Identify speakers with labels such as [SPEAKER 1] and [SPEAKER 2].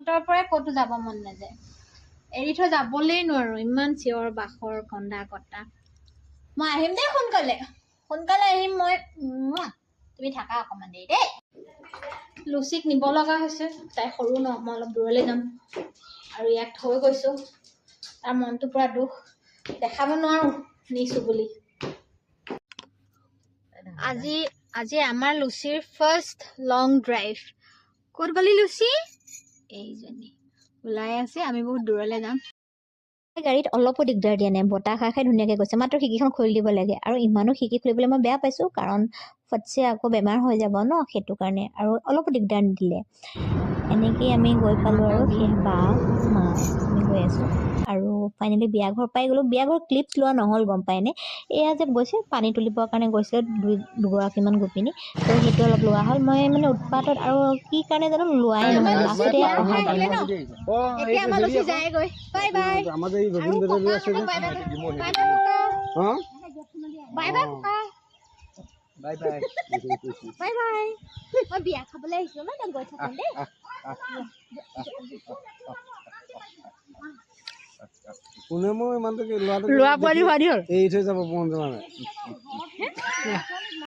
[SPEAKER 1] তাৰ পৰাই ক'তো যাব মন নাযায় এৰি থৈ যাবলেই নোৱাৰো ইমান চিঞৰ বাখৰ কন্দা কটা মই আহিম দেই সোনকালে আহিম মই তুমি থাকা অকমান দেৰি দেই লুচিক নিব লগা হৈছে তাই সৰু ন মই অলপ দূৰলৈ যাম আৰু ইয়াক থৈ গৈছো তাৰ মনটো পুৰা দুখ দেখাব নোৱাৰো নিছো বুলি আজি আমাৰ লুচিৰ ফাৰ্ষ্ট লং ড্ৰাইভ ক'ত গলি লুচি এইজনী ওলাই আছে আমি বহুত দূৰলৈ যাম গাড়ীত অলপো দিগদাৰ দিয়া নাই বতাহ খাই ধুনীয়াকৈ গৈছে মাত্ৰ খিৰিকীখন খুলি দিব লাগে আৰু ইমানো খিৰিকী খুলিবলৈ মই বেয়া পাইছোঁ কাৰণ ফটছে আকৌ বেমাৰ হৈ যাব ন সেইটো কাৰণে আৰু অলপো দিগদাৰ নিদিলে এনেকেই আমি গৈ পালোঁ আৰু সেই বা মা আমি গৈ আছোঁ আৰু ফাইনেলি বিয়াঘৰ পাই গ'লোঁ বিয়াঘৰ ক্লিপছ লোৱা নহ'ল গম পায়নে এয়া যে গৈছে পানী তুলিবৰ কাৰণে গৈছিলে দুগৰাকীমান গোপিনী তো সেইটো অলপ লোৱা হ'ল মই মানে উৎপাতত আৰু কি কাৰণে জানো লোৱাই নহ'ল লাষ্টতে অহা
[SPEAKER 2] বাই বাই
[SPEAKER 1] মই বিয়া খাবলৈ আহিছিলোঁ ন গৈ থাকোঁ দেই
[SPEAKER 2] কোনে মই ইমানটো ল'ৰা পোৱালি হোৱা দিয়ক এৰি থৈ যাব মন যোৱা নাই